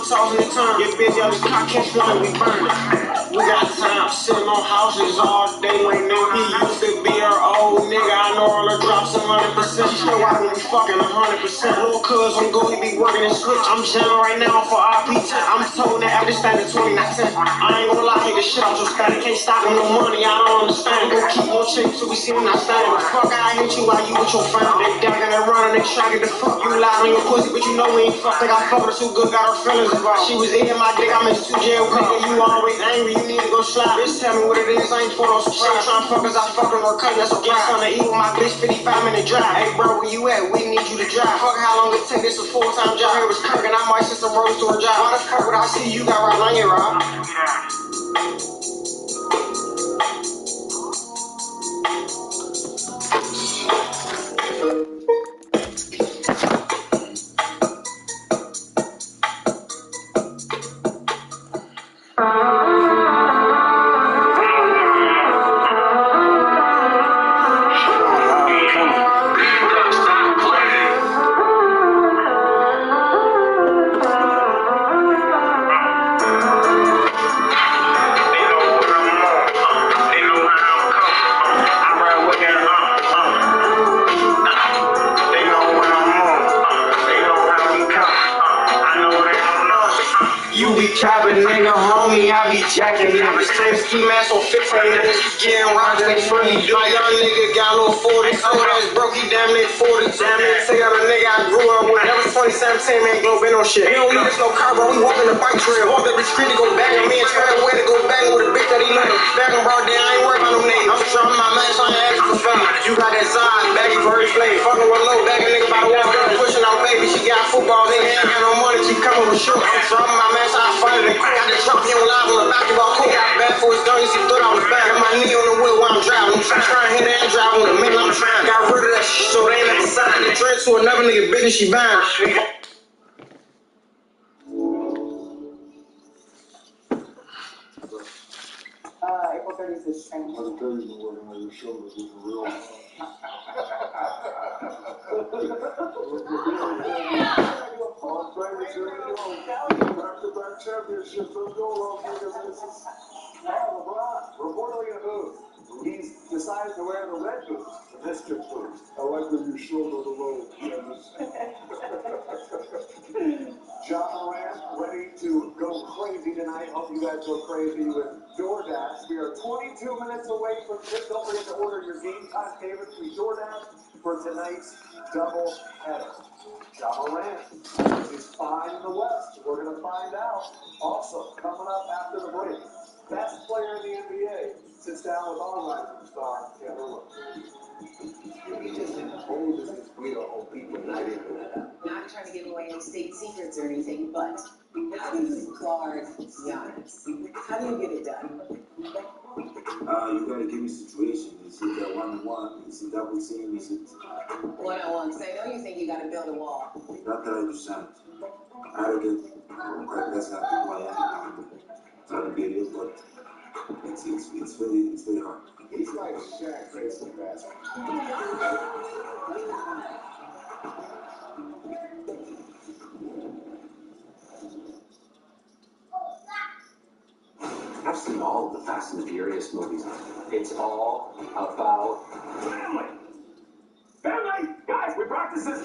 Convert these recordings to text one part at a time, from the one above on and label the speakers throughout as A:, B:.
A: I'm tossing the time. Get busy, all this cock catch one and we burn it. We got time, sitting on houses all day. When he used to be her old nigga, I know all her drops 100%. She still out when we fucking 100%. Little cuz on go, he be working and switch. I'm jamming right now for RP10. I'm told that after standing 20, not 10. I ain't gonna lie, hate this shit out your static. Can't stop with no money, I don't understand. Go keep on chicks till we see them not standing. But fuck, I hate you while you with your fam. They ducking and running, they try to get the fuck. You loud on your pussy, but you know we ain't fuck. Think I fuck her too good, got her feelings involved. She was eating my dick, I missed 2 jail quick. And you always angry, you need to go slide. Bitch, tell me what it is, I ain't for no surprise. Tryna fuck us, I fuck her, no cut, that's a glass on the E with my bitch, 55-minute drive. Hey bro, where you at? We need you to drive. Fuck how long it take, this a full-time job. Here was Kirk and I might send some roads to a job. Why the fuck would I see you got right on your rob? You be capping, nigga, homie, I be jacking. Nigga, same ski mask on 15 niggas, getting rocked, they free. My young nigga got a little 40, so that's broke, he damn near 40. Damn near take out a nigga I grew up with. That was 2017, man, Globe in on shit. We don't need us no car, bro, we walking the bike trail. Walk every street to go back, and me and Trey away to go back with a bitch that he know. Back and brought down, I ain't worried about no niggas. I'm dropping my mask, I ain't asking for fame. You got that side, baggy for her play. Fucking with low, back a nigga by the wall, girl, pushing out baby. She got football, nigga, ain't got no money, she coming with shoot. I'm dropping my mask, I find it. Got the champion live on the basketball court. Got bad for his gun, you see throw on the back. Got my knee on the wheel while I'm driving. I'm trying to hit that and drive on the middle. I'm trying. Got rid of that shit so they ain't never sign the drink to another nigga bigger she buying.
B: April 30th is training.
C: I can tell you've been working on your shoulders for real. Back-to-back championships. Let's go, Las Vegas Aces. LeBron, reportedly in a booth. He's decided to wear the red boots for this trip boots. I like that you shoulder the road, Travis.
B: Ja Morant ready to go crazy tonight. Hope you guys go crazy with DoorDash. We are 22 minutes away from this. Don't forget to order your game time favorites through DoorDash for tonight's double header. Ja Morant is fine in the West. We're going to find out. Also, coming up after the break, best player in the NBA sits down with our rising star, Taylor Rooks.
D: We just told this is real old people not into that.
E: Not trying to give away any state secrets or anything, but how do you guard Giannis? How do you get it done?
D: You gotta give me situations. Is it that one-on-one? Is it double team? Is it
E: One-on-one. So I know you think you got to build a wall.
D: not that I understand? Arrogant, that's not who I am. Trying to be real, but it's really hard.
B: He's like Shaq facing basketball.
F: I've seen all of the Fast and the Furious movies. It's all about family. Family! Guys, we practice this.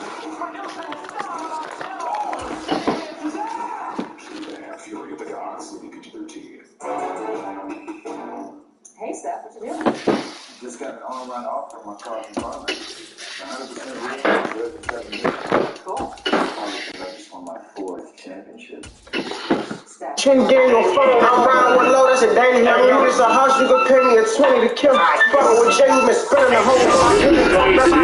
C: Fury of the Gods, leading PG-13.
E: Hey, Steph, what you doing?
C: Just got an all-around offer from my car environment. 100% real.
E: Cool.
F: I just won my 4th championship.
E: Steph.
A: Chin gang on phone, I'm riding with low, that's a daily. I mean, it's a house, you can pay me a 20 to kill. Fucking with Jay, we been spending the whole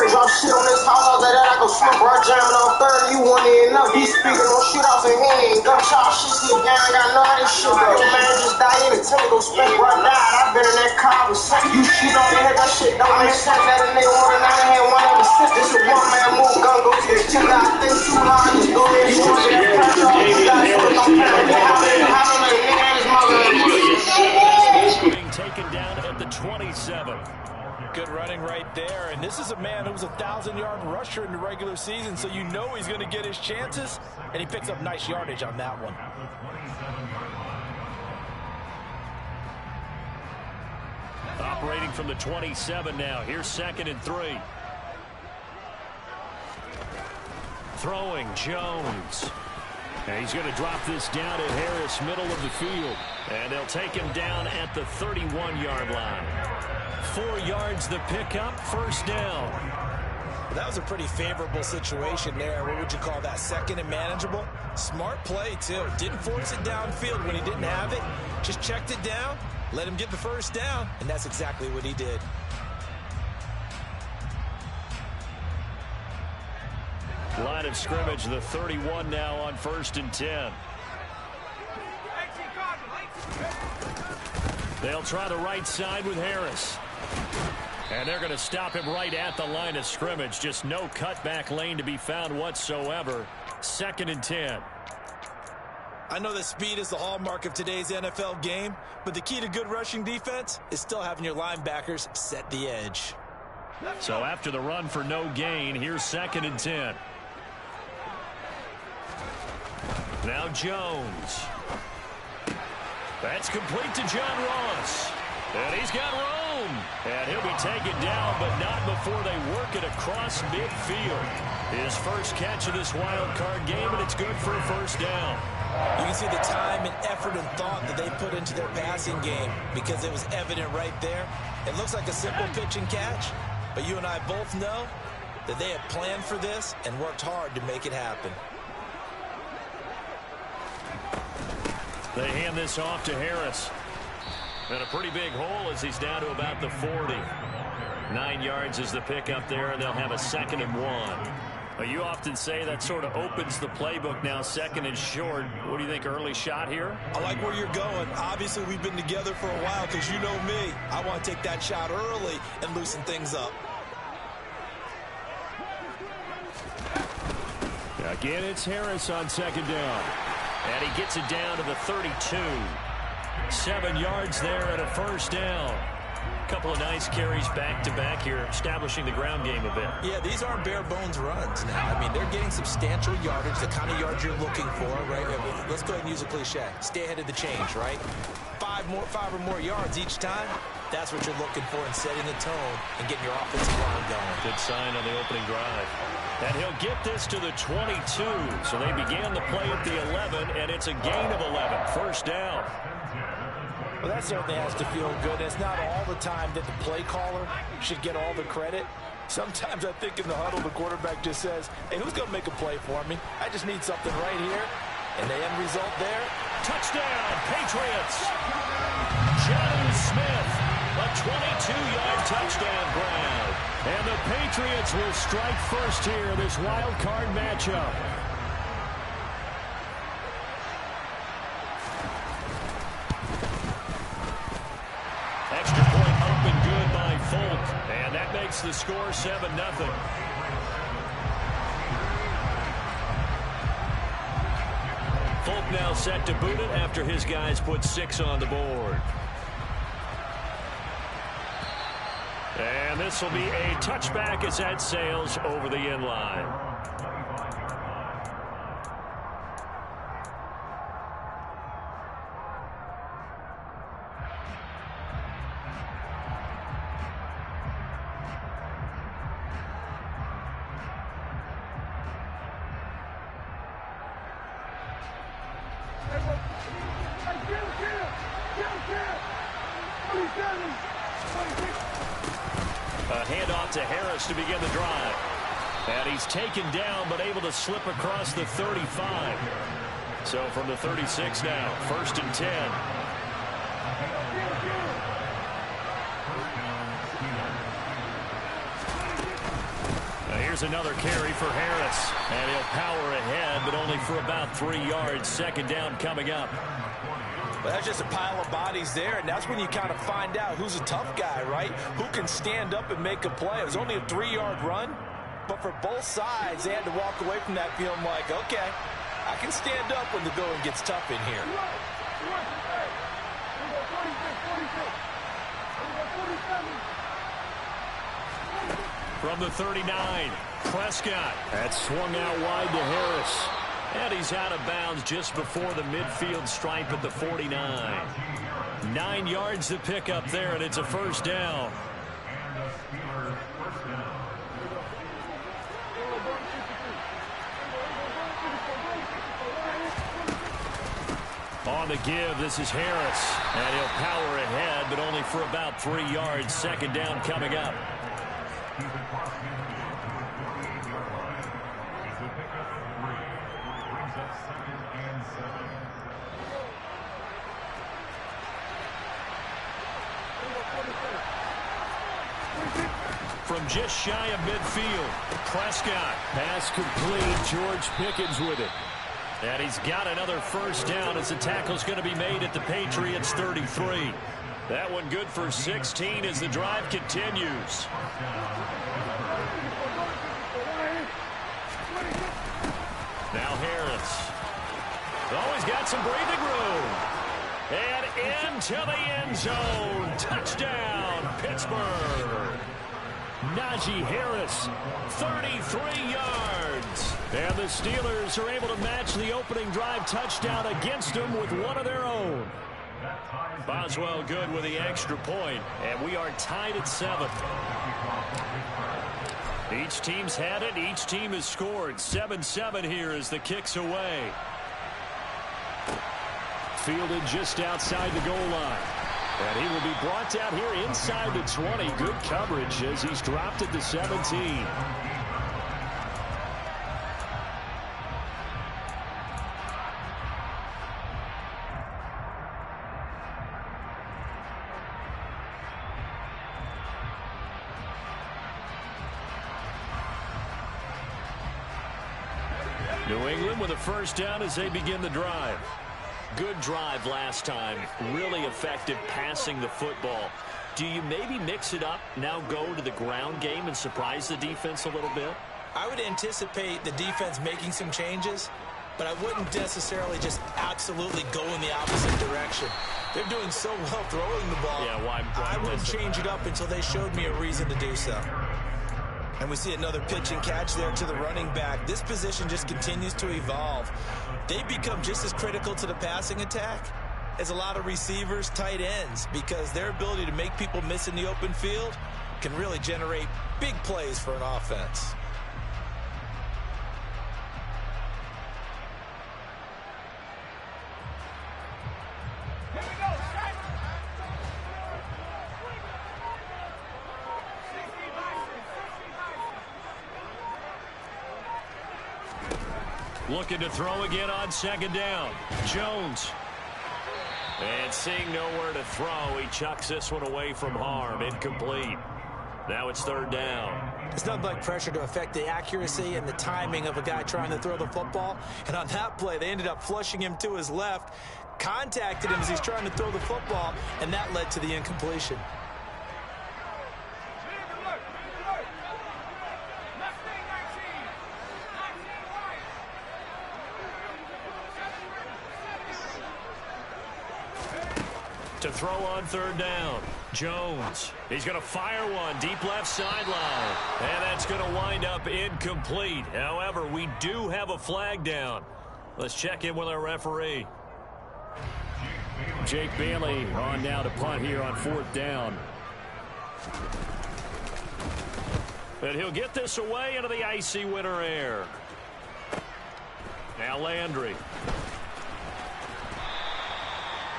A: Drop shit on this house, after that I go smoke, bro, jamming on 30, you want it enough. He speaking on shootouts and he ain't gunshot shit. See, gang, I know how this shit go. Man, just die in the temple, go spend where I died. I've been in that car with sex. You shit on the head, that shit don't make sense. That a nigga want another hand, one ever since. This a one man move, gun go to the chiller. I think too hard, just do it. You want to get pressure off, you got to no parent. I don't know, nigga and his mother.
G: Being taken down at the 27.
H: Good running right there, and this is a man who was a 1,000-yard rusher in the regular season, so you know he's going to get his chances, and he picks up nice yardage on that one.
G: Operating from the 27 now. Here's 2nd and 3. Throwing Jones. And he's going to drop this down at Harris, middle of the field. And they'll take him down at the 31-yard line. 4 yards the pickup, 1st down.
H: That was a pretty favorable situation there. What would you call that? 2nd and manageable? Smart play, too. Didn't force it downfield when he didn't have it. Just checked it down, let him get the 1st down, and that's exactly what he did.
G: Line of scrimmage, the 31 now on 1st and 10. They'll try the right side with Harris. And they're going to stop him right at the line of scrimmage. Just no cutback lane to be found whatsoever. 2nd and 10.
H: I know that speed is the hallmark of today's NFL game, but the key to good rushing defense is still having your linebackers set the edge.
G: So after the run for no gain, here's 2nd and 10. Now Jones. That's complete to John Ross. And he's got room. And he'll be taken down, but not before they work it across midfield. His first catch of this wild card game, and it's good for a 1st down.
H: You can see the time and effort and thought that they put into their passing game because it was evident right there. It looks like a simple pitch and catch, but you and I both know that they have planned for this and worked hard to make it happen.
G: They hand this off to Harris. And a pretty big hole as he's down to about the 40. 9 yards is the pickup there, and they'll have a 2nd and 1. You often say that sort of opens the playbook now, 2nd and short. What do you think, early shot here?
H: I like where you're going. Obviously, we've been together for a while because you know me. I want to take that shot early and loosen things up.
G: Again, it's Harris on 2nd down. And he gets it down to the 32. 7 yards there and a 1st down. A couple of nice carries back-to-back here, establishing the ground game a bit.
H: Yeah, these aren't bare-bones runs now. I mean, they're getting substantial yardage, the kind of yards you're looking for, right? Let's go ahead and use a cliche. Stay ahead of the change, right? 5 or more yards each time. That's what you're looking for in setting the tone and getting your offensive line going.
G: Good sign on the opening drive. And he'll get this to the 22. So they began the play at the 11, and it's a gain of 11. 1st down.
H: Well, that certainly has to feel good. It's not all the time that the play caller should get all the credit. Sometimes I think in the huddle, the quarterback just says, hey, who's going to make a play for me? I just need something right here. And the end result there,
G: touchdown, Patriots. John Smith, a 22-yard touchdown grab. And the Patriots will strike first here, this wild card matchup. Extra point up and good by Folk. And that makes the score 7-0. Folk now set to boot it after his guys put 6 on the board. And this will be a touchback as that sails over the end line. A handoff to Harris to begin the drive. And he's taken down, but able to slip across the 35. So from the 36 now, 1st and 10. Now here's another carry for Harris. And he'll power ahead but only for about 3 yards. Second down coming up.
H: But that's just a pile of bodies there, and that's when you kind of find out who's a tough guy, right? Who can stand up and make a play. It was only a 3-yard run, but for both sides, they had to walk away from that feeling like, okay, I can stand up when the going gets tough in here.
G: From the 39, Prescott. That swung out wide to Harris. And he's out of bounds just before the midfield stripe at the 49. 9 yards to pick up there, and it's a first down. On the give, this is Harris. And he'll power ahead, but only for about 3 yards. Second down coming up. From just shy of midfield, Prescott. Pass complete. George Pickens with it. And he's got another first down as the tackle's going to be made at the Patriots 33. That one good for 16 as the drive continues. Now Harris. Always got some breathing room. And into the end zone. Touchdown, Pittsburgh. Najee Harris, 33 yards. And the Steelers are able to match the opening drive touchdown against them with one of their own. Boswell good with the extra point, and we are tied at 7. Each team's had it. Each team has scored. 7-7 here as the kick's away. Fielded just outside the goal line. And he will be brought down here inside the 20. Good coverage as he's dropped at the 17. New England with a first down as they begin the drive. Good drive last time. Really effective passing the football. Do you maybe mix it up, now go to the ground game and surprise the defense a little bit?
H: I would anticipate the defense making some changes, but I wouldn't necessarily just absolutely go in the opposite direction. They're doing so well throwing the ball.
G: Yeah, why
H: I wouldn't change it up until they showed me a reason to do so. And we see another pitch and catch there to the running back. This position just continues to evolve. They become just as critical to the passing attack as a lot of receivers, tight ends, because their ability to make people miss in the open field can really generate big plays for an offense.
G: Looking to throw again on second down. Jones. And seeing nowhere to throw, he chucks this one away from harm. Incomplete. Now it's third down.
H: It's nothing like pressure to affect the accuracy and the timing of a guy trying to throw the football. And on that play, they ended up flushing him to his left, contacted him as he's trying to throw the football, and that led to the incompletion.
G: To throw on third down. Jones. He's going to fire one deep left sideline. And that's going to wind up incomplete. However, we do have a flag down. Let's check in with our referee. Jake Bailey on now to punt here on fourth down. And he'll get this away into the icy winter air. Now Landry.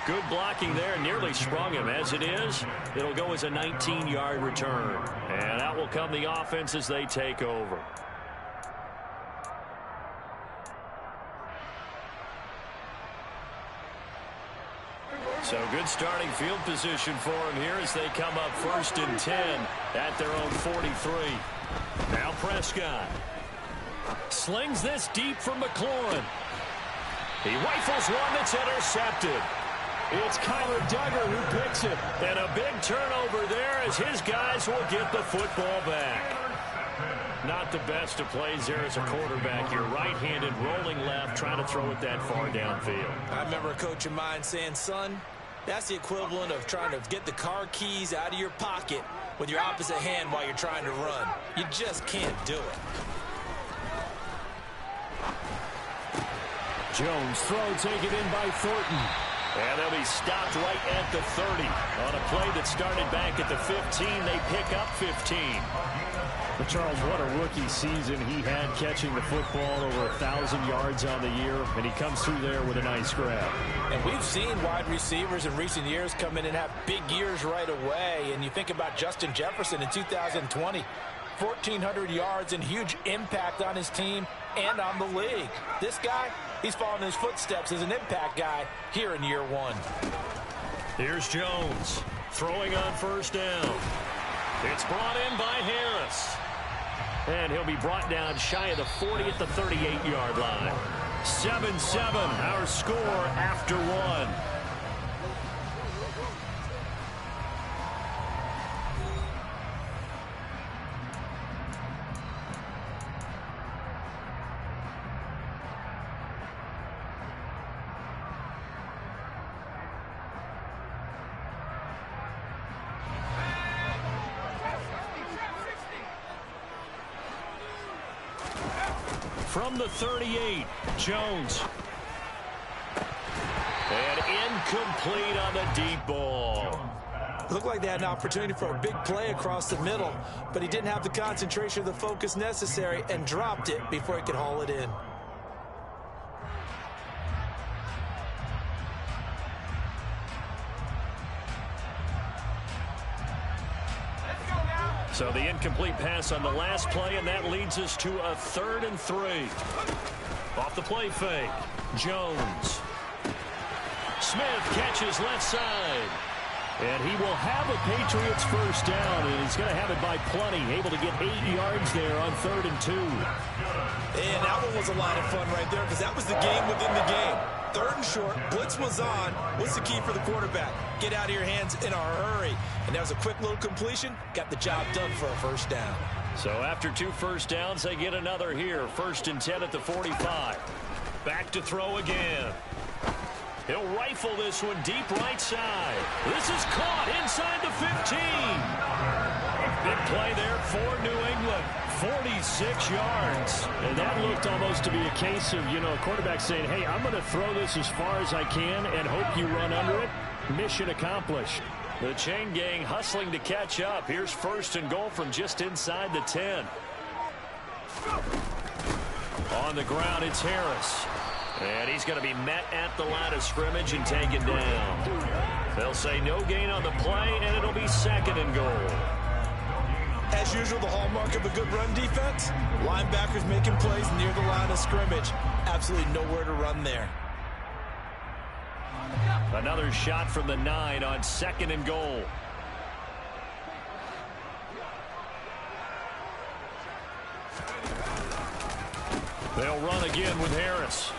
G: Good blocking there, nearly sprung him. As it is, it'll go as a 19-yard return. And out will come the offense as they take over. So good starting field position for him here as they come up 1st and 10 at their own 43. Now Prescott. Slings this deep from McLaurin. He rifles one that's intercepted. It's Kyler Duggar who picks it. And a big turnover there as his guys will get the football back. Not the best of plays there as a quarterback. You're right-handed, rolling left, trying to throw it that far downfield.
H: I remember a coach of mine saying, son, that's the equivalent of trying to get the car keys out of your pocket with your opposite hand while you're trying to run. You just can't do it.
G: Jones throw taken in by Thornton. And they'll be stopped right at the 30. On a play that started back at the 15, they pick up 15. But Charles, what a rookie season he had, catching the football over 1,000 yards on the year, and he comes through there with a nice grab.
H: And we've seen wide receivers in recent years come in and have big years right away. And you think about Justin Jefferson in 2020, 1,400 yards and huge impact on his team and on the league. This guy, he's following his footsteps as an impact guy here in year one.
G: Here's Jones throwing on first down. It's brought in by Harris. And he'll be brought down shy of the 40 at the 38-yard line. 7-7, our score after one. From the 38, Jones. And incomplete on the deep ball.
H: Looked like they had an opportunity for a big play across the middle, but he didn't have the concentration or the focus necessary and dropped it before he could haul it in.
G: So the incomplete pass on the last play, and that leads us to a 3rd and 3. Off the play fake, Jones. Smith catches left side. And he will have a Patriots first down, and he's going to have it by plenty. Able to get 8 yards there on 3rd and 2.
H: And that one was a lot of fun right there because that was the game within the game. 3rd and short, blitz was on. What's the key for the quarterback? Get out of your hands in a hurry. And that was a quick little completion. Got the job done for a first down.
G: So after 2 first downs, they get another here. 1st and 10 at the 45. Back to throw again. He'll rifle this one deep right side. This is caught inside the 15. Big play there for New England. 46 yards. And that looked almost to be a case of, a quarterback saying, hey, I'm going to throw this as far as I can and hope you run under it. Mission accomplished. The chain gang hustling to catch up. Here's 1st and goal from just inside the 10. On the ground, it's Harris. And he's going to be met at the line of scrimmage and taken down. They'll say no gain on the play, and it'll be 2nd and goal.
H: As usual, the hallmark of a good run defense, linebackers making plays near the line of scrimmage. Absolutely nowhere to run there.
G: Another shot from the 9 on 2nd and goal. They'll run again with Harris.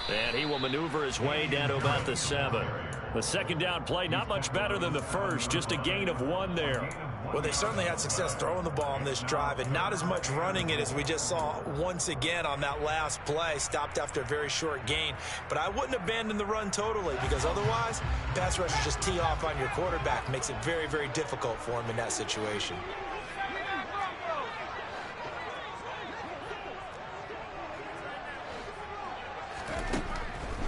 G: And he will maneuver his way down to about the 7. The 2nd down play, not much better than the first, just a gain of 1 there.
H: Well, they certainly had success throwing the ball on this drive, and not as much running it as we just saw once again on that last play. Stopped after a very short gain. But I wouldn't abandon the run totally, because otherwise, pass rushers just tee off on your quarterback. Makes it very, very difficult for him in that situation.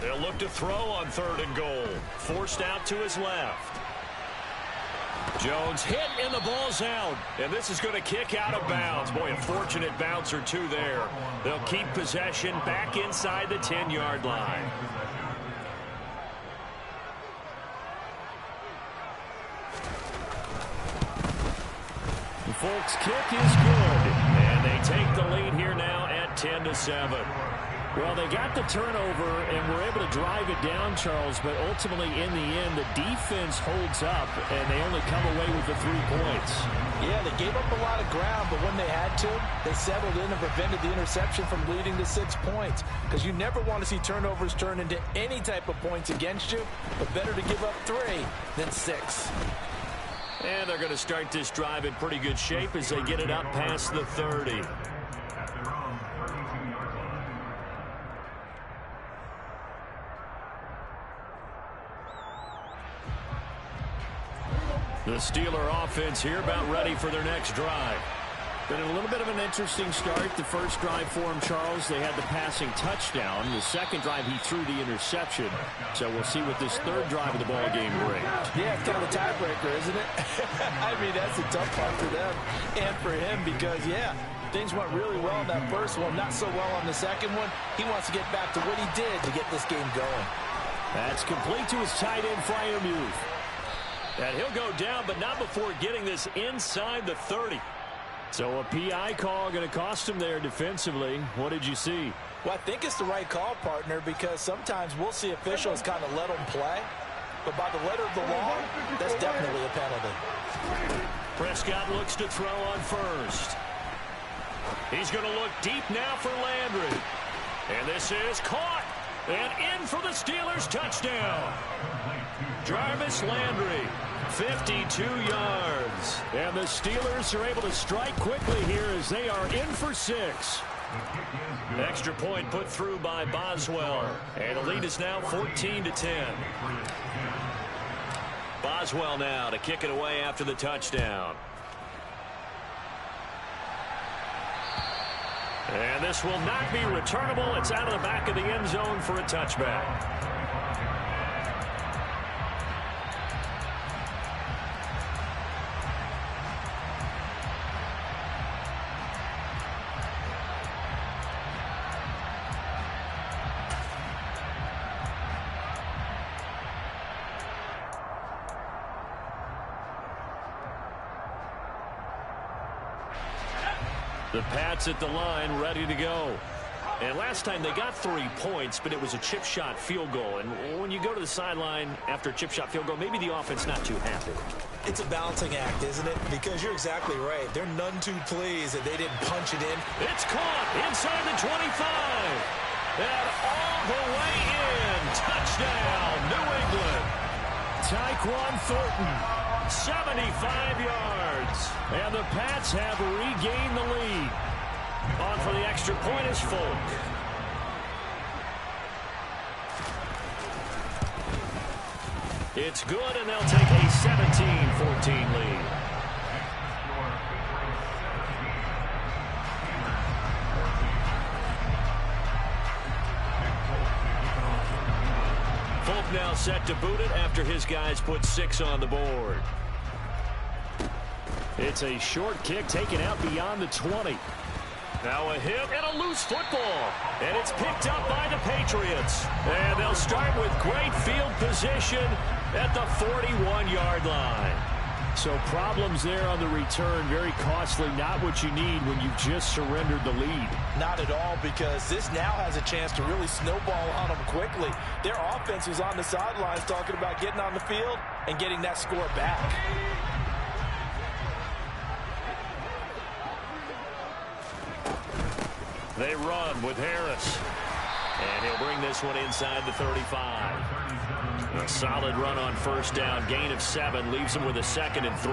G: They'll look to throw on 3rd and goal. Forced out to his left. Jones hit and the ball's out. And this is going to kick out of bounds. Boy, a fortunate bounce or two there. They'll keep possession back inside the 10-yard line. The Folks kick is good. And they take the lead here now at 10-7. Well, they got the turnover and were able to drive it down, Charles, but ultimately in the end, the defense holds up, and they only come away with the 3 points.
H: Yeah, they gave up a lot of ground, but when they had to, they settled in and prevented the interception from leading to 6 points. Because you never want to see turnovers turn into any type of points against you, but better to give up 3 than 6.
G: And they're going to start this drive in pretty good shape as they get it up past the 30. The Steeler offense here about ready for their next drive. Been a little bit of an interesting start. The first drive for him, Charles, they had the passing touchdown. The second drive, he threw the interception. So we'll see what this third drive of the ball game brings.
H: Yeah, it's kind of a tiebreaker, isn't it? I mean, that's a tough one for them and for him because, yeah, things went really well in that first one, not so well on the second one. He wants to get back to what he did to get this game going.
G: That's complete to his tight end, Freiermuth. And he'll go down, but not before getting this inside the 30. So a PI call going to cost him there defensively. What did you see?
H: Well, I think it's the right call, partner, because sometimes we'll see officials kind of let them play. But by the letter of the law, that's definitely a penalty.
G: Prescott looks to throw on first. He's going to look deep now for Landry. And this is caught. And in for the Steelers touchdown. Jarvis Landry, 52 yards. And the Steelers are able to strike quickly here as they are in for 6. Extra point put through by Boswell. And the lead is now 14-10. Boswell now to kick it away after the touchdown. And this will not be returnable. It's out of the back of the end zone for a touchback. The Pats at the line, ready to go. And last time they got 3 points, but it was a chip shot field goal. And when you go to the sideline after a chip shot field goal, maybe the offense not too happy.
H: It's a balancing act, isn't it? Because you're exactly right. They're none too pleased that they didn't punch it in.
G: It's caught inside the 25. And all the way in. Touchdown, New England. Tyquan Thornton, 75 yards. And the Pats have regained the lead. On for the extra point is Folk. It's good, and they'll take a 17-14 lead. Folk now set to boot it after his guys put 6 on the board. It's a short kick taken out beyond the 20. Now a hit and a loose football. And it's picked up by the Patriots. And they'll start with great field position at the 41-yard line. So problems there on the return, very costly, not what you need when you just surrendered the lead.
H: Not at all, because this now has a chance to really snowball on them quickly. Their offense was on the sidelines talking about getting on the field and getting that score back.
G: They run with Harris. And he'll bring this one inside the 35. A solid run on first down. Gain of 7 leaves him with a 2nd and 3.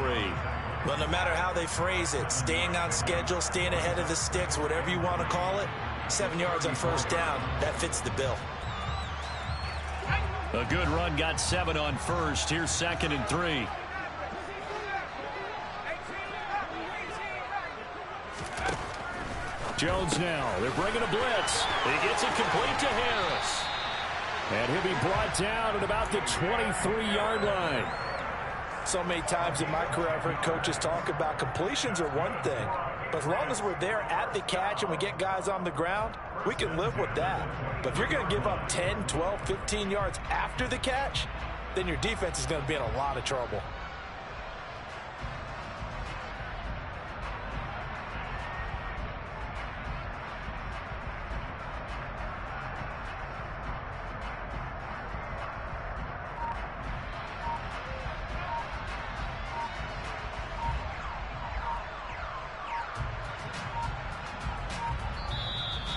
H: But no matter how they phrase it, staying on schedule, staying ahead of the sticks, whatever you want to call it, 7 yards on first down, that fits the bill.
G: A good run got 7 on first. Here's 2nd and 3. Jones now. They're bringing a blitz. He gets it complete to Harris. And he'll be brought down at about the 23-yard line.
H: So many times in my career, I've heard coaches talk about completions are one thing. But as long as we're there at the catch and we get guys on the ground, we can live with that. But if you're going to give up 10, 12, 15 yards after the catch, then your defense is going to be in a lot of trouble.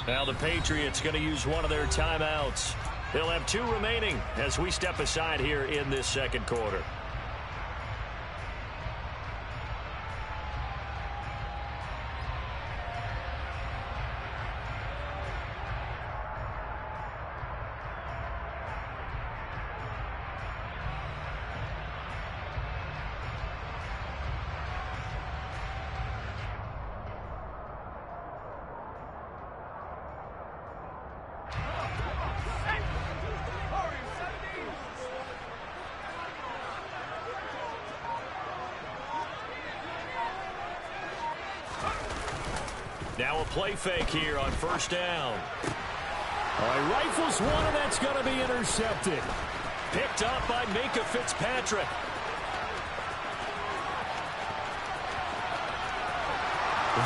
G: Now the Patriots going to use one of their timeouts. They'll have 2 remaining as we step aside here in this second quarter. Now a play fake here on first down.
I: All right, rifles one, and that's going to be intercepted.
G: Picked up by Minkah Fitzpatrick.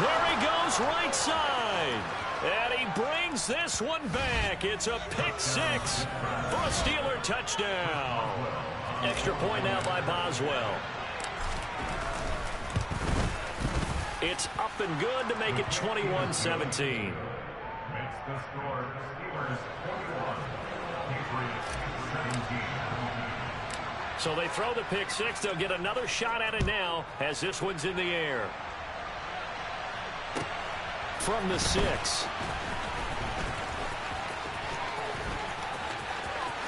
G: There he goes, right side. And he brings this one back. It's a pick 6 for a Steeler touchdown. Extra point now by Boswell. It's up and good to make it 21-17. So they throw the pick 6. They'll get another shot at it now as this one's in the air. From the 6.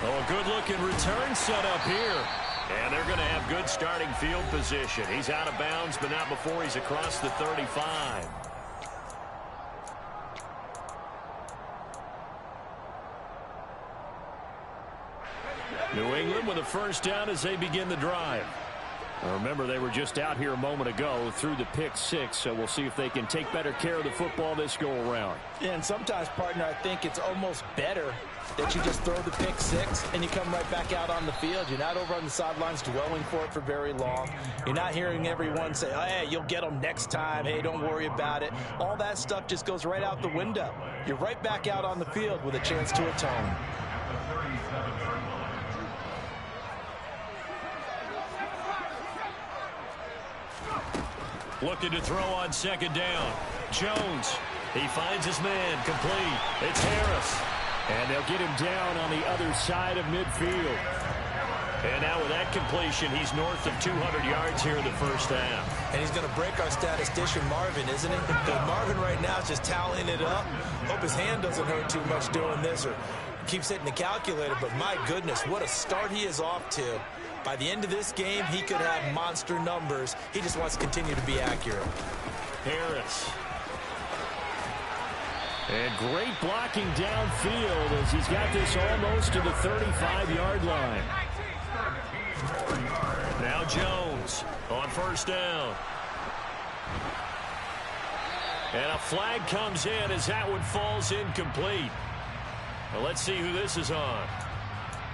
G: Oh, a good-looking return set up here. And they're going to have good starting field position. He's out of bounds, but not before he's across the 35. New England with a first down as they begin the drive. Now remember, they were just out here a moment ago through the pick 6, so we'll see if they can take better care of the football this go-around.
H: Yeah, and sometimes, partner, I think it's almost better that you just throw the pick 6 and you come right back out on the field. You're not over on the sidelines dwelling for it for very long. You're not hearing everyone say, oh, hey, you'll get them next time. Hey, don't worry about it. All that stuff just goes right out the window. You're right back out on the field with a chance to atone.
G: Looking to throw on second down. Jones. He finds his man. Complete. It's Harris.
I: And they'll get him down on the other side of midfield.
G: And now with that completion, he's north of 200 yards here in the first half.
H: And he's going to break our statistician, Marvin, isn't he? Because Marvin right now is just tallying it up. Hope his hand doesn't hurt too much doing this or keeps hitting the calculator. But my goodness, what a start he is off to. By the end of this game, he could have monster numbers. He just wants to continue to be accurate.
G: Harris.
I: And great blocking downfield as he's got this almost to the 35-yard line.
G: Now Jones on first down. And a flag comes in as that one falls incomplete. Well, let's see who this is on.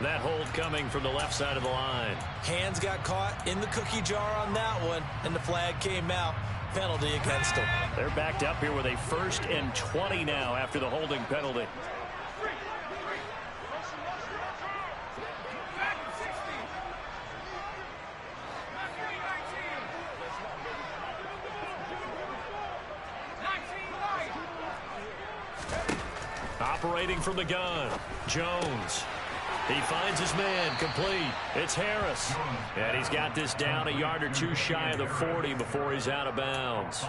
G: That hold coming from the left side of the line.
H: Hands got caught in the cookie jar on that one, and the flag came out. Penalty against him.
G: They're backed up here with a 1st and 20 now after the holding penalty. Operating from the gun, Jones. He finds his man, complete. It's Harris. And he's got this down a yard or two shy of the 40 before he's out of bounds.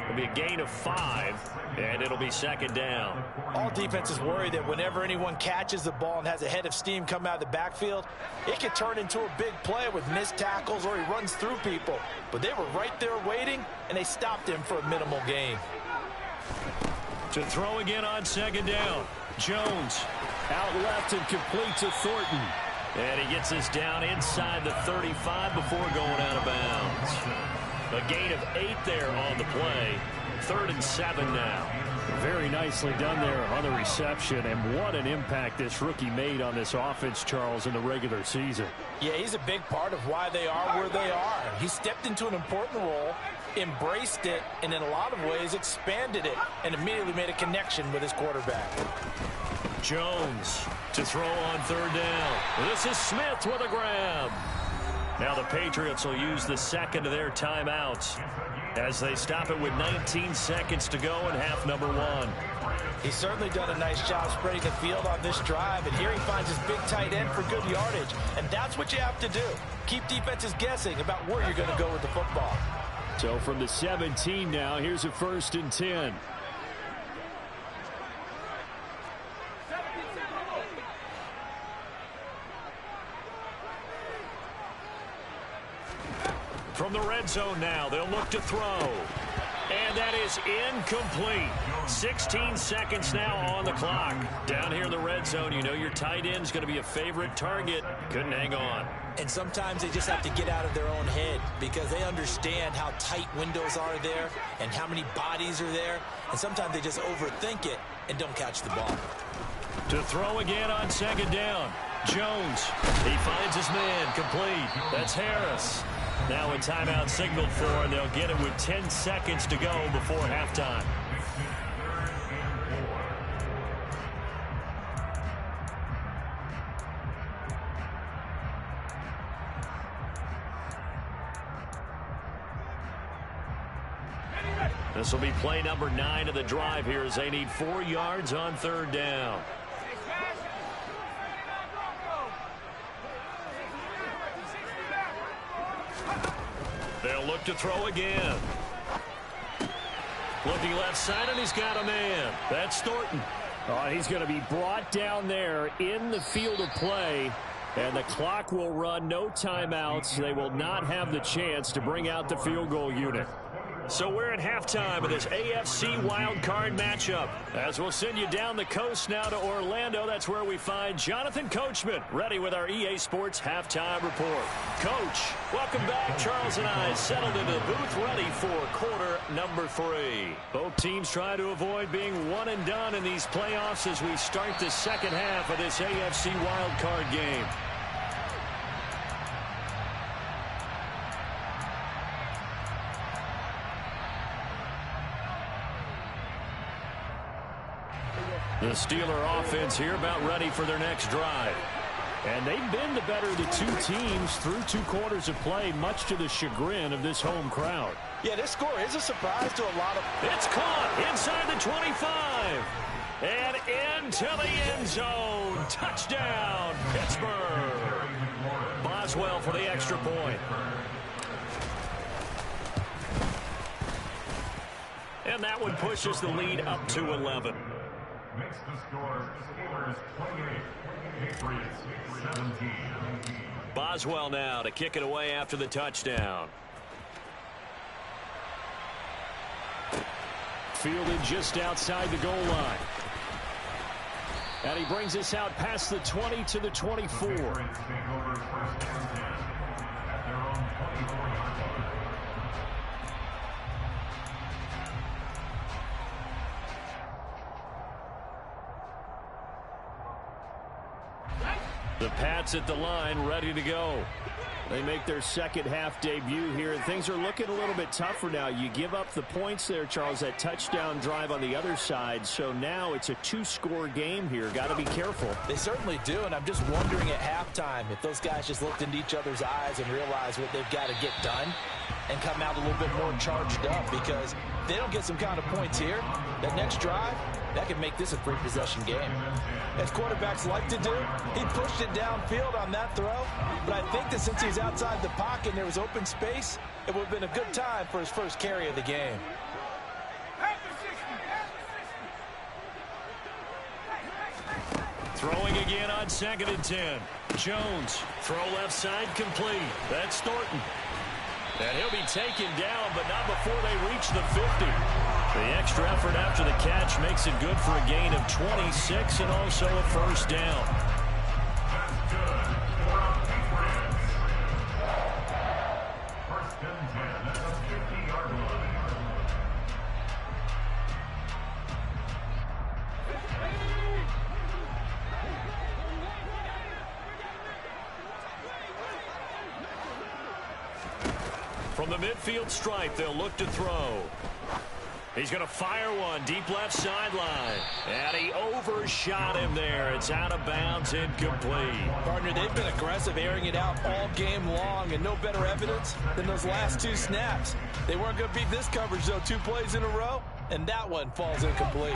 G: It'll be a gain of 5, and it'll be second down.
H: All defenses worry that whenever anyone catches the ball and has a head of steam come out of the backfield, it could turn into a big play with missed tackles or he runs through people. But they were right there waiting, and they stopped him for a minimal gain.
G: To throw again on second down, Jones.
I: Out left and complete to Thornton.
G: And he gets this down inside the 35 before going out of bounds. A gain of 8 there on the play. 3rd and 7 now.
I: Very nicely done there on the reception. And what an impact this rookie made on this offense, Charles, in the regular season.
H: Yeah, he's a big part of why they are where they are. He stepped into an important role, embraced it, and in a lot of ways expanded it, and immediately made a connection with his quarterback.
G: Jones to throw on 3rd down. This is Smith with a grab. Now the Patriots will use the second of their timeouts as they stop it with 19 seconds to go in half number 1.
H: He's certainly done a nice job spreading the field on this drive, and here he finds his big tight end for good yardage, and that's what you have to do. Keep defenses guessing about where you're going to go with the football.
I: So from the 17 now, here's a 1st and 10. From the red zone now, they'll look to throw. And that is incomplete. 16 seconds now on the clock. Down here in the red zone, you know your tight end's going to be a favorite target. Couldn't hang on.
H: And sometimes they just have to get out of their own head because they understand how tight windows are there and how many bodies are there. And sometimes they just overthink it and don't catch the ball.
I: To throw again on 2nd down. Jones. He finds his man. Complete. That's Harris. Now a timeout signaled for, and they'll get it with 10 seconds to go before halftime. This will be play number 9 of the drive here as they need 4 yards on 3rd down. They'll look to throw again. Looking left side, and he's got a man. That's Thornton. Oh, he's going to be brought down there in the field of play, and the clock will run. No timeouts. They will not have the chance to bring out the field goal unit. So we're at halftime of this AFC wildcard matchup. As we'll send you down the coast now to Orlando, that's where we find Jonathan Coachman, ready with our EA Sports Halftime Report. Coach, welcome back. Charles and I settled into the booth, ready for quarter number 3. Both teams try to avoid being one and done in these playoffs as we start the second half of this AFC wildcard game. The Steeler offense here about ready for their next drive. And they've been the better of the two teams through 2 quarters of play, much to the chagrin of this home crowd.
H: Yeah, this score is a surprise to a lot of...
I: It's caught inside the 25. And into the end zone. Touchdown, Pittsburgh. Boswell for the extra point. And that one pushes the lead up to 11.
J: Makes the score Steelers 28, Patriots 17.
I: Boswell now to kick it away after the touchdown. Fielded just outside the goal line. And he brings us out past the 20 to the 24. The Pats at the line, ready to go. They make their second half debut here, and things are looking a little bit tougher now. You give up the points there, Charles, that touchdown drive on the other side. So now it's a 2-score game here. Got to be careful.
H: They certainly do, and I'm just wondering at halftime if those guys just looked into each other's eyes and realized what they've got to get done and come out a little bit more charged up, because if they don't get some kind of points here, that next drive, that could make this a 3-possession game. As quarterbacks like to do, he pushed it downfield on that throw, but I think that since he's outside the pocket and there was open space, it would have been a good time for his first carry of the game.
I: Throwing again on 2nd and 10. Jones, throw left side, complete. That's Thornton. And he'll be taken down, but not before they reach the 50. The extra effort after the catch makes it good for a gain of 26 and also a first down.
J: First and 10 at the 50-yard line.
I: From the midfield stripe, they'll look to throw. He's going to fire one deep left sideline. And he overshot him there. It's out of bounds, incomplete.
H: Partner, they've been aggressive, airing it out all game long, and no better evidence than those last 2 snaps. They weren't going to beat this coverage, though, 2 plays in a row, and that one falls incomplete.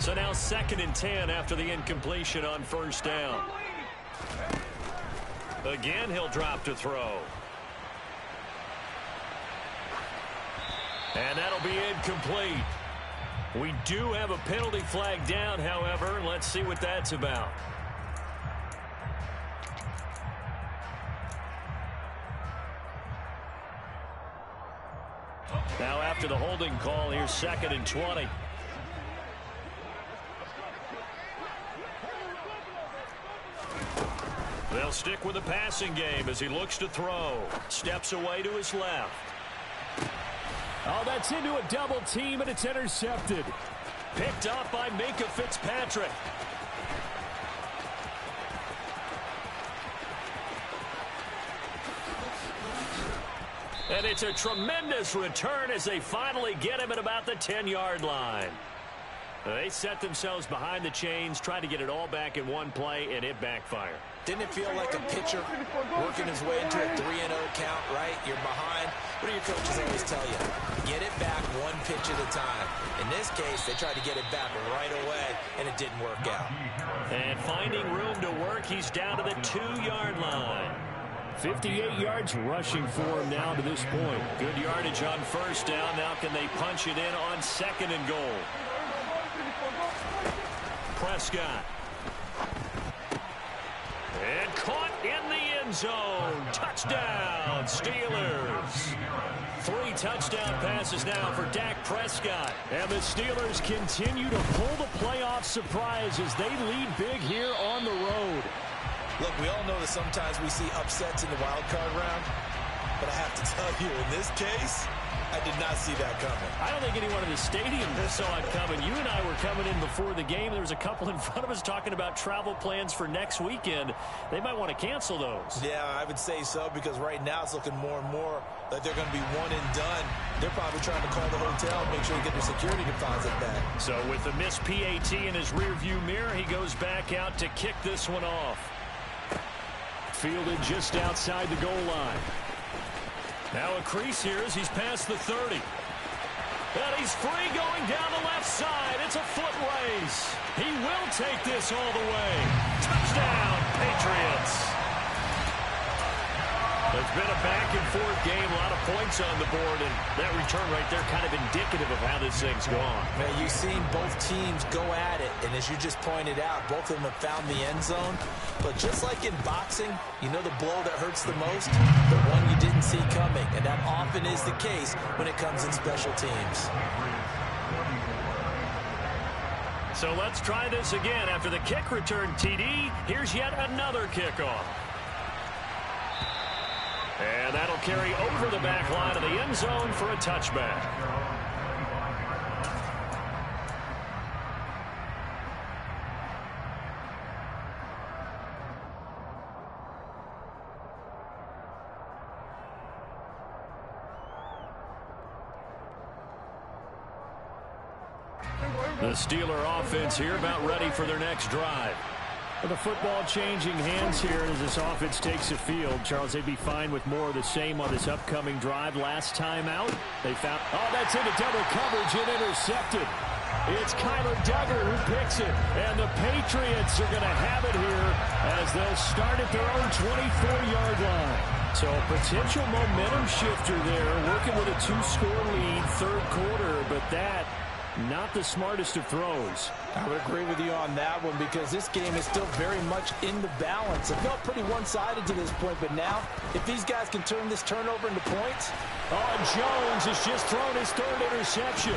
G: So now 2nd and 10 after the incompletion on 1st down. Again, he'll drop to throw. And that'll be incomplete. We do have a penalty flag down, however. Let's see what that's about. Now after the holding call, here's 2nd and 20. They'll stick with the passing game as he looks to throw. Steps away to his left.
I: Oh, that's into a double team, and it's intercepted.
G: Picked up by Minkah Fitzpatrick. And it's a tremendous return as they finally get him at about the 10-yard line. They set themselves behind the chains, trying to get it all back in one play, and it backfired.
H: Didn't it feel like a pitcher working his way into a 3-0 count, right? You're behind. What do your coaches always tell you? Get it back one pitch at a time. In this case, they tried to get it back right away, and it didn't work out.
G: And finding room to work, he's down to the 2-yard line.
I: 58 yards rushing for him now to this point.
G: Good yardage on 1st down. Now can they punch it in on 2nd and goal? Prescott. And caught in the end zone. Touchdown, Steelers. 3 touchdown passes now for Dak Prescott.
I: And the Steelers continue to pull the playoff surprise as they lead big here on the road.
H: Look, we all know that sometimes we see upsets in the wild card round, but I have to tell you, in this case, I did not see that coming.
I: I don't think anyone in the stadium saw it coming. You and I were coming in before the game. There was a couple in front of us talking about travel plans for next weekend. They might want to cancel those.
H: Yeah, I would say so, because right now it's looking more and more like they're going to be one and done. They're probably trying to call the hotel and make sure they get their security deposit back.
G: So with the missed PAT in his rearview mirror, he goes back out to kick this one off.
I: Fielded just outside the goal line.
G: Now a crease here as he's past the 30. And he's free going down the left side. It's a foot race. He will take this all the way. Touchdown, Patriots. It's been a back-and-forth game, a lot of points on the board, and that return right there kind of indicative of how this thing's gone.
H: Man, you've seen both teams go at it, and as you just pointed out, both of them have found the end zone. But just like in boxing, you know the blow that hurts the most? The one you didn't see coming, and that often is the case when it comes in special teams.
G: So let's try this again. After the kick return TD, here's yet another kickoff. And that'll carry over the back line of the end zone for a touchback. The Steeler offense here about ready for their next drive.
I: The football changing hands here as this offense takes the field. Charles, they'd be fine with more of the same on this upcoming drive. Last time out, they found... Oh, that's into double coverage and intercepted. It's Kyler Duggar who picks it. And the Patriots are going to have it here as they'll start at their own 24-yard line. So a potential momentum shifter there, working with a 2-score lead, third quarter, but that... not the smartest of throws.
H: I would agree with you on that one because this game is still very much in the balance. It felt pretty one-sided to this point, but now, if these guys can turn this turnover into points.
I: Oh, Jones has just thrown his 3rd interception.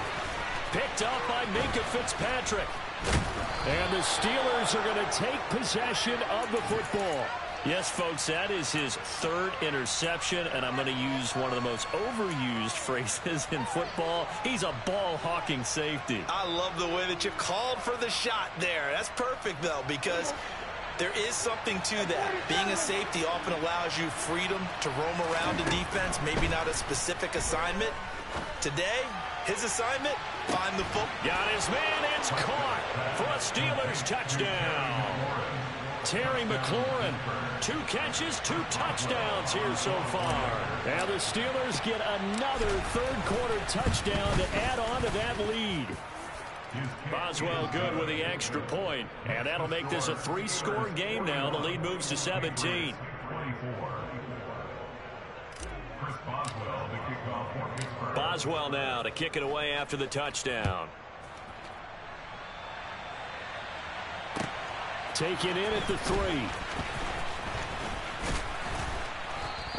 G: Picked up by Minkah Fitzpatrick.
I: And the Steelers are going to take possession of the football.
G: Yes, folks, that is his 3rd interception, and I'm going to use one of the most overused phrases in football. He's a ball-hawking safety.
H: I love the way that you called for the shot there. That's perfect, though, because there is something to that. Being a safety often allows you freedom to roam around the defense, maybe not a specific assignment. Today, his assignment, find the football.
G: Got his man, it's caught for a Steelers touchdown. Terry McLaurin, 2 catches, 2 touchdowns here so far.
I: And the Steelers get another third quarter touchdown to add on to that lead.
G: Boswell good with the extra point, and that'll make this a 3-score game now. The lead moves to 17. Boswell now to kick it away after the touchdown.
I: Taken in at the 3.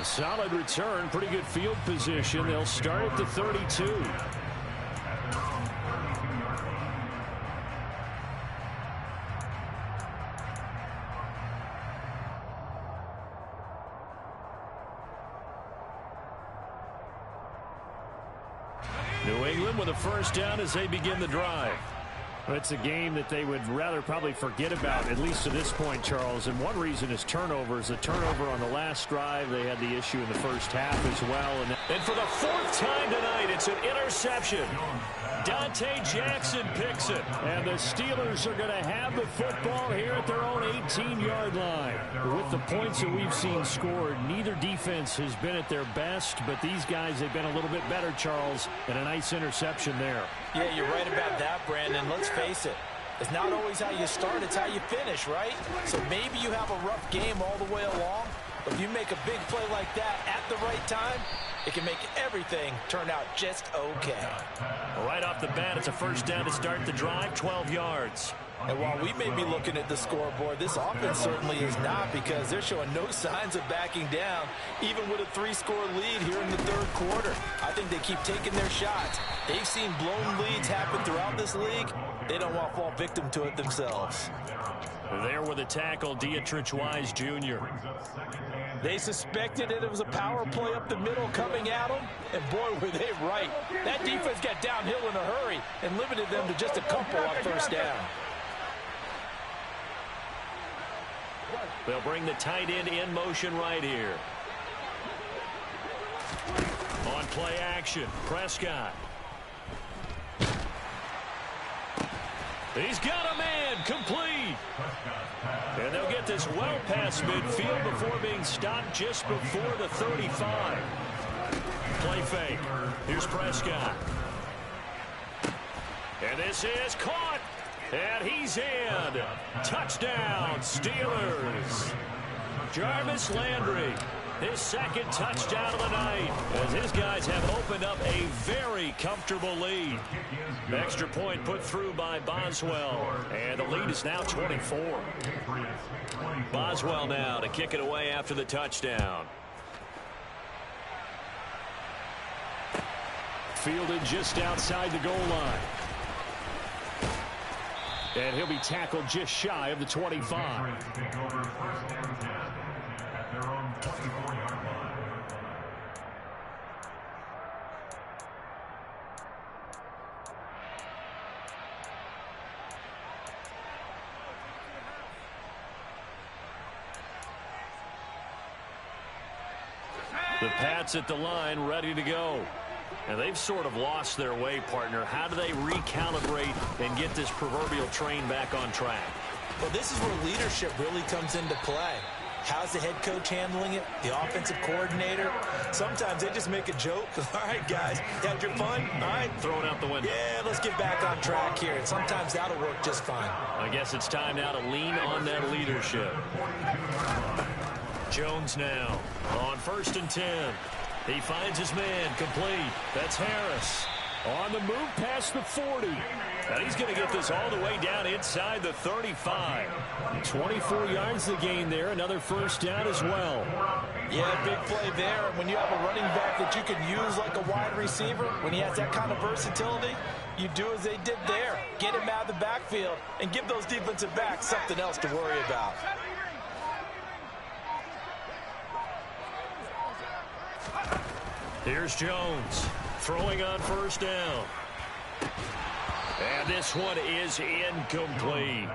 I: A solid return, pretty good field position. They'll start at the 32. New England with a first down as they begin the drive. It's a game that they would rather probably forget about, at least to this point, Charles. And one reason is turnovers. The turnover on the last drive, they had the issue in the first half as well.
G: And for the 4th time tonight, it's an interception. Dante Jackson picks it.
I: And the Steelers are going to have the football here at their own 18-yard line. With the points that we've seen scored, neither defense has been at their best, but these guys, they've been a little bit better, Charles, and a nice interception there.
H: Yeah, you're right about that, Brandon. Let's face it. It's not always how you start, it's how you finish, right? So maybe you have a rough game all the way along, but if you make a big play like that at the right time, it can make everything turn out just okay.
G: Right off the bat, it's a first down to start the drive, 12 yards.
H: And while we may be looking at the scoreboard, this offense certainly is not, because they're showing no signs of backing down, even with a 3-score lead here in the 3rd quarter. I think they keep taking their shots. They've seen blown leads happen throughout this league. They don't want to fall victim to it themselves.
G: There with a tackle, Dietrich Wise Jr.
H: They suspected it was a power play up the middle coming at them, and boy, were they right. That defense got downhill in a hurry and limited them to just a couple on first down.
G: They'll bring the tight end in motion right here. On play action, Prescott. He's got a man, complete. And they'll get this well past midfield before being stopped just before the 35. Play fake. Here's Prescott. And this is caught. And he's in. Touchdown, Steelers. Jarvis Landry, his 2nd touchdown of the night, as his guys have opened up a very comfortable lead. Extra point put through by Boswell, and the lead is now 24. Boswell now to kick it away after the touchdown.
I: Fielded just outside the goal line. And he'll be tackled just shy of the 25.
G: The Pats at the line, ready to go. And they've sort of lost their way, partner. How do they recalibrate and get this proverbial train back on track?
H: Well, this is where leadership really comes into play. How's the head coach handling it? The offensive coordinator? Sometimes they just make a joke. All right, guys, you had your fun? All right.
G: Throw it out the window.
H: Yeah, let's get back on track here. And sometimes that'll work just fine.
G: I guess it's time now to lean on that leadership. Jones now on 1st and 10. He finds his man, complete. That's Harris.
I: On the move past the 40.
G: And he's going to get this all the way down inside the 35.
I: 24 yards to gain there. Another first down as well.
H: Yeah, big play there. And when you have a running back that you can use like a wide receiver, when he has that kind of versatility, you do as they did there. Get him out of the backfield and give those defensive backs something else to worry about.
G: Here's Jones throwing on first down. And this one is incomplete.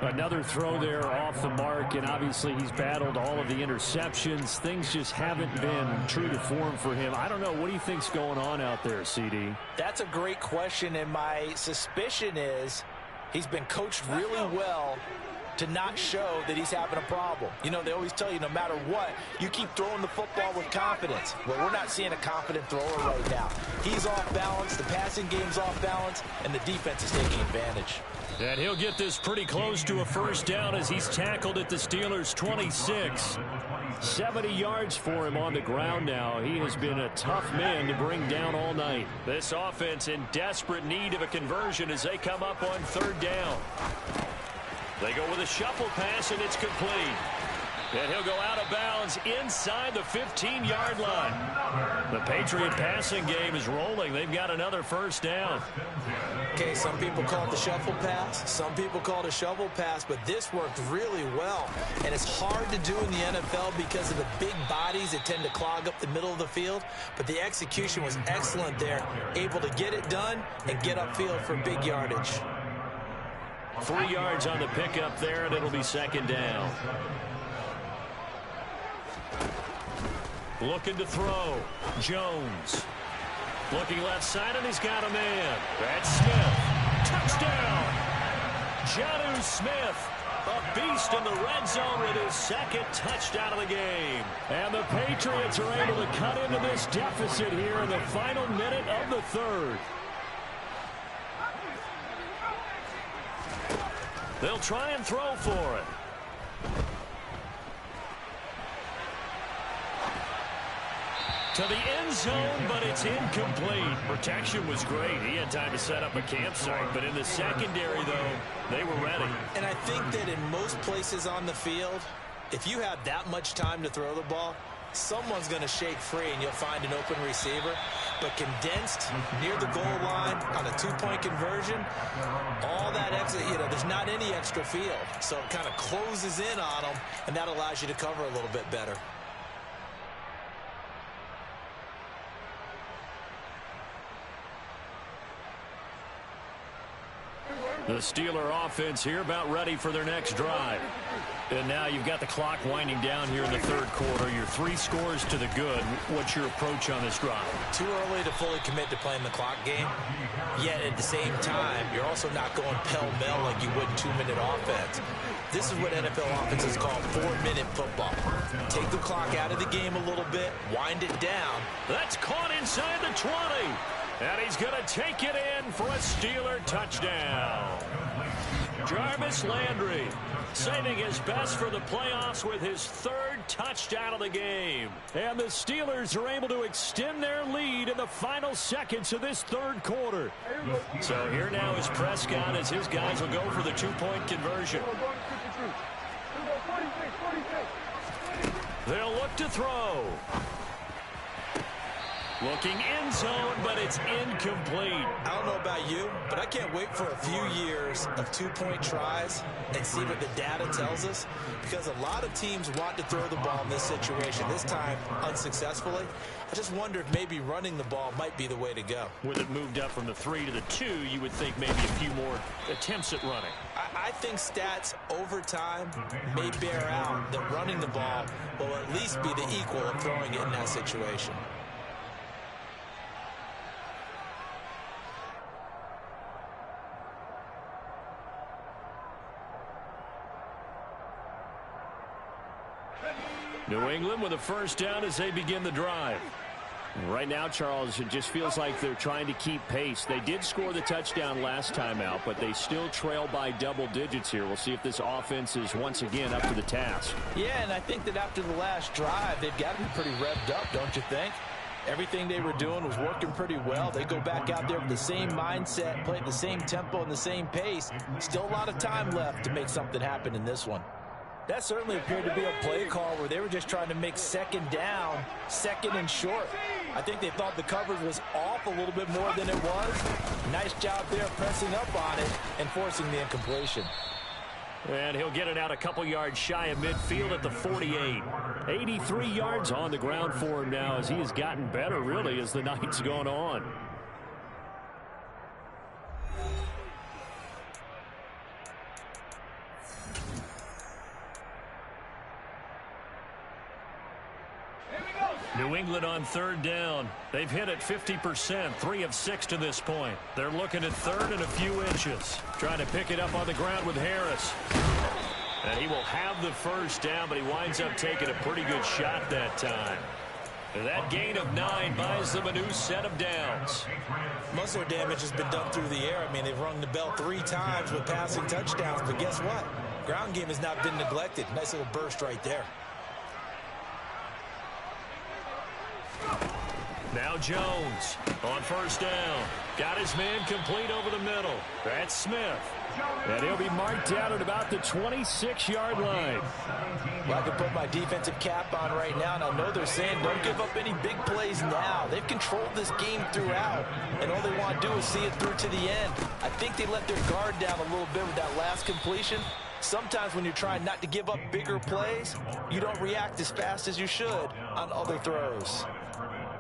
I: Another throw there off the mark, and obviously he's battled all of the interceptions. Things just haven't been true to form for him. I don't know. What do you think's going on out there, CD?
H: That's a great question, and my suspicion is he's been coached really well to not show that he's having a problem. You know, they always tell you no matter what, you keep throwing the football with confidence. Well, we're not seeing a confident thrower right now. He's off balance, the passing game's off balance, and the defense is taking advantage.
I: And he'll get this pretty close to a first down as he's tackled at the Steelers' 26. 70 yards for him on the ground now. He has been a tough man to bring down all night. This offense in desperate need of a conversion as they come up on third down. They go with a shuffle pass, and it's complete. And he'll go out of bounds inside the 15-yard line. The Patriot passing game is rolling. They've got another first down.
H: Okay, some people call it the shuffle pass. Some people call it a shovel pass, but this worked really well. And it's hard to do in the NFL because of the big bodies that tend to clog up the middle of the field. But the execution was excellent there. Able to get it done and get upfield for big yardage.
I: 3 yards on the pickup there, and it'll be second down. Looking to throw. Jones. Looking left side, and he's got a man. That's Smith. Touchdown! Jonnu Smith, a beast in the red zone with his second touchdown of the game. And the Patriots are able to cut into this deficit here in the final minute of the third. They'll try and throw for it. To the end zone, but it's incomplete. Protection was great. He had time to set up a campsite, but in the secondary, though, they were ready.
H: And I think that in most places on the field, if you have that much time to throw the ball, someone's going to shake free and you'll find an open receiver. But condensed near the goal line on a two-point conversion, all that extra, you know, there's not any extra field. So it kind of closes in on them, and that allows you to cover a little bit better.
I: The Steeler offense here about ready for their next drive. And now you've got the clock winding down here in the third quarter. Your 3 scores to the good. What's your approach on this drive?
H: Too early to fully commit to playing the clock game. Yet at the same time, you're also not going pell-mell like you would 2-minute offense. This is what NFL offenses call 4-minute football. Take the clock out of the game a little bit, wind it down.
I: That's caught inside the 20. And he's going to take it in for a Steeler touchdown. Jarvis Landry saving his best for the playoffs with his 3rd touchdown of the game. And the Steelers are able to extend their lead in the final seconds of this third quarter. So here now is Prescott as his guys will go for the 2-point conversion. They'll look to throw. Looking end zone, but it's incomplete.
H: I don't know about you, but I can't wait for a few years of 2-point tries and see what the data tells us, because a lot of teams want to throw the ball in this situation, this time unsuccessfully. I just wonder if maybe running the ball might be the way to go.
I: With it moved up from the 3 to the 2, you would think maybe a few more attempts at running.
H: I think stats over time may bear out that running the ball will at least be the equal of throwing it in that situation.
I: New England with a first down as they begin the drive. Right now, Charles, it just feels like they're trying to keep pace. They did score the touchdown last time out, but they still trail by double digits here. We'll see if this offense is once again up to the task.
H: Yeah, and I think that after the last drive, they've got to be pretty revved up, don't you think? Everything they were doing was working pretty well. They go back out there with the same mindset, play at the same tempo and the same pace. Still a lot of time left to make something happen in this one. That certainly appeared to be a play call where they were just trying to make second down, second and short. I think they thought the coverage was off a little bit more than it was. Nice job there pressing up on it and forcing the incompletion.
I: And he'll get it out a couple yards shy of midfield at the 48. 83 yards on the ground for him now as he has gotten better, really, as the night's gone on. New England on third down. They've hit it 50%, 3 of 6 to this point. They're looking at third and a few inches. Trying to pick it up on the ground with Harris.
G: And he will have the first down, but he winds up taking a pretty good shot that time. And that gain of 9 buys them a new set of downs.
H: Most of their damage has been done through the air. I mean, they've rung the bell 3 times with passing touchdowns, but guess what? Ground game has not been neglected. Nice little burst right there.
G: Now Jones on first down. Got his man complete over the middle. That's Smith.
I: And he'll be marked down at about the 26-yard line.
H: Well, I can put my defensive cap on right now, and I know they're saying don't give up any big plays now. They've controlled this game throughout, and all they want to do is see it through to the end. I think they let their guard down a little bit with that last completion. Sometimes when you're trying not to give up bigger plays, you don't react as fast as you should on other throws.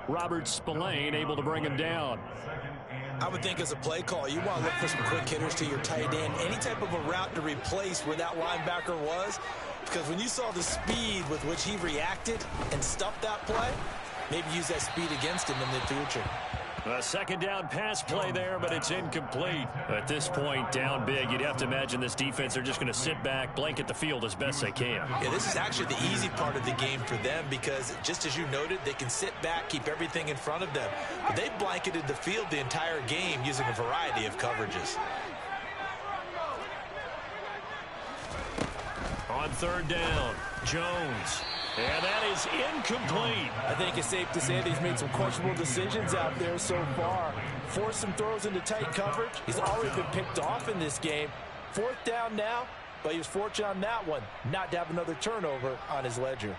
I: Robert Spillane able to bring him down.
H: I would think as a play call, you want to look for some quick hitters to your tight end, any type of a route to replace where that linebacker was, because when you saw the speed with which he reacted and stuffed that play, maybe use that speed against him in the future.
G: A second down pass play there, but it's incomplete. At this point, down big, you'd have to imagine this defense are just going to sit back, blanket the field as best they can.
H: Yeah, this is actually the easy part of the game for them because, just as you noted, they can sit back, keep everything in front of them. But they blanketed the field the entire game using a variety of coverages.
G: On third down, Jones. And that is incomplete.
H: I think it's safe to say that he's made some questionable decisions out there so far. Forced some throws into tight coverage. He's already been picked off in this game. Fourth down now, but he was fortunate on that one not to have another turnover on his ledger.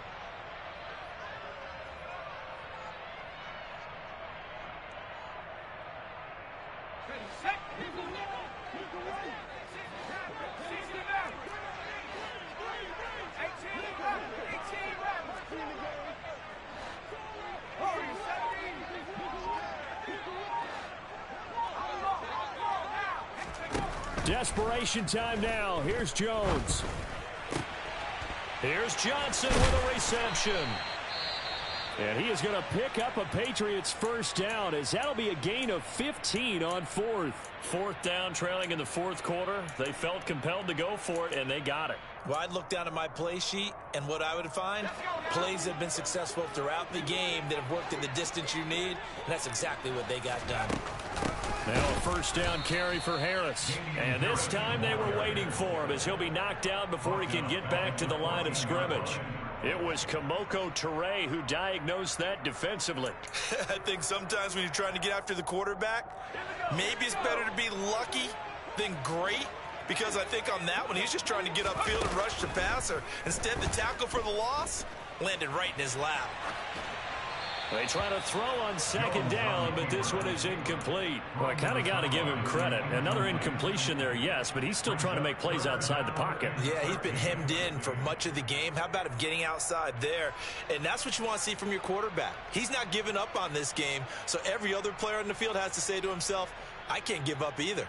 I: Desperation time now. Here's Jones.
G: Here's Johnson with a reception.
I: And he is going to pick up a Patriots first down, as that'll be a gain of 15 on fourth.
G: Fourth down, trailing in the fourth quarter. They felt compelled to go for it, and they got it.
H: Well, I'd look down at my play sheet, and what I would find, plays that have been successful throughout the game that have worked at the distance you need, and that's exactly what they got done.
G: Now a first down carry for Harris. And this time they were waiting for him as he'll be knocked down before he can get back to the line of scrimmage. It was Kamoko Toure who diagnosed that defensively.
H: I think sometimes when you're trying to get after the quarterback, maybe it's better to be lucky than great. Because I think on that one, he's just trying to get upfield and rush the passer. Instead, the tackle for the loss landed right in his lap.
G: They try to throw on second down, but this one is incomplete. Well, I kind of got to give him credit. Another incompletion there, yes, but he's still trying to make plays outside the pocket.
H: Yeah, he's been hemmed in for much of the game. How about him getting outside there? And that's what you want to see from your quarterback. He's not giving up on this game, so every other player on the field has to say to himself, I can't give up either.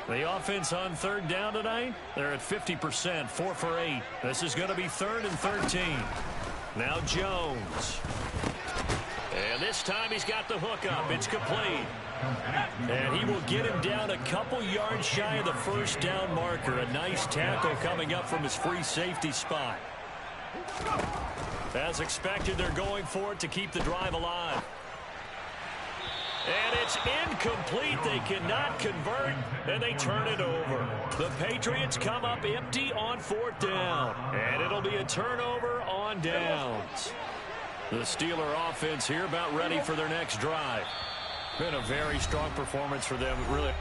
G: The offense on third down tonight, they're at 50%, 4 for 8. This is going to be 3rd and 13. Now Jones. And this time he's got the hook up. It's complete. And he will get him down a couple yards shy of the first down marker. A nice tackle coming up from his free safety spot. As expected, they're going for it to keep the drive alive. And it's incomplete. They cannot convert, and they turn it over. The Patriots come up empty on 4th down, and it'll be a turnover on downs. The Steeler offense here about ready for their next drive. Been a very strong performance for them, really.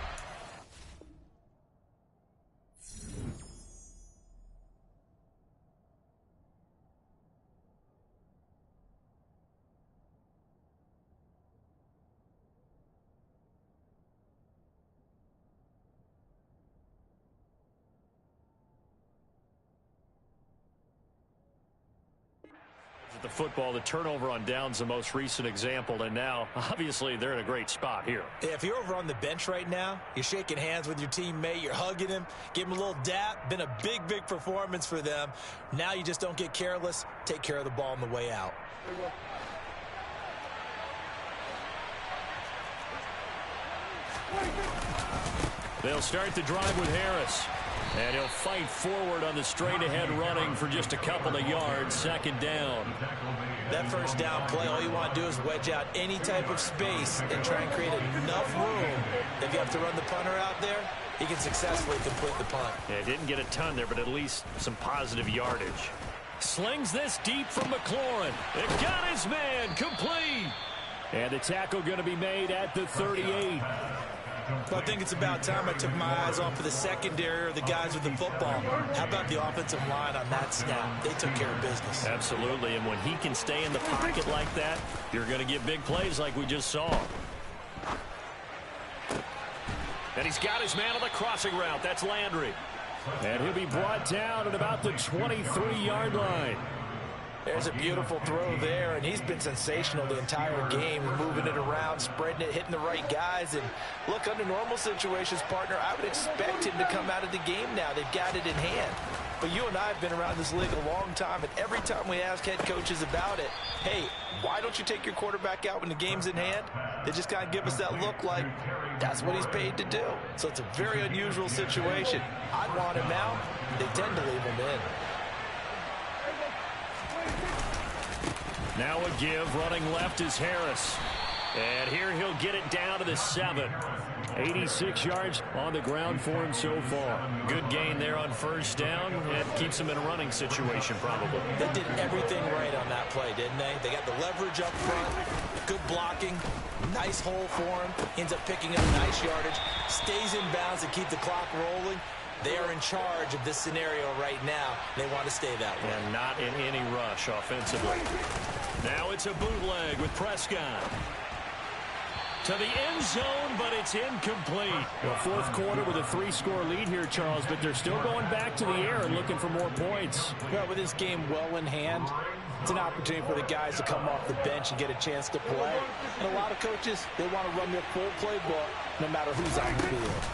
G: The football, the turnover on downs, the most recent example, and now obviously they're in a great spot here.
H: Yeah, if you're over on the bench right now, you're shaking hands with your teammate, you're hugging him, give him a little dap. Been a big performance for them. Now you just don't get careless. Take care of the ball on the way out.
I: They'll start the drive with Harris. And he'll fight forward on the straight-ahead running for just a couple of yards. Second down.
H: That first down play, all you want to do is wedge out any type of space and try and create enough room. If you have to run the punter out there, he can successfully complete the punt.
I: Yeah, didn't get a ton there, but at least some positive yardage. Slings this deep from McLaurin. It got his man complete. And the tackle going to be made at the 38.
H: Well, I think it's about time I took my eyes off of the secondary or the guys with the football. How about the offensive line on that snap? They took care of business.
I: Absolutely, and when he can stay in the pocket like that, you're going to get big plays like we just saw. And he's got his man on the crossing route. That's Landry. And he'll be brought down at about the 23-yard line.
H: There's a beautiful throw there, and he's been sensational the entire game, moving it around, spreading it, hitting the right guys. And look, under normal situations, partner, I would expect him to come out of the game now. They've got it in hand. But you and I have been around this league a long time, and every time we ask head coaches about it, hey, why don't you take your quarterback out when the game's in hand? They just kind of give us that look like that's what he's paid to do. So it's a very unusual situation. I'd want him out. They tend to leave him in.
I: Now a give, running left is Harris. And here he'll get it down to the 7. 86 yards on the ground for him so far. Good gain there on first down. And keeps him in a running situation probably.
H: They did everything right on that play, didn't they? They got the leverage up front, good blocking, nice hole for him, ends up picking up nice yardage, stays in bounds and keep the clock rolling. They are in charge of this scenario right now. They want to stay that way.
I: And not in any rush offensively. Now it's a bootleg with Prescott. To the end zone, but it's incomplete. Well, fourth quarter with a 3-score lead here, Charles, but they're still going back to the air and looking for more points.
H: Well, with this game well in hand, it's an opportunity for the guys to come off the bench and get a chance to play. And a lot of coaches, they want to run their full playbook no matter who's on the field.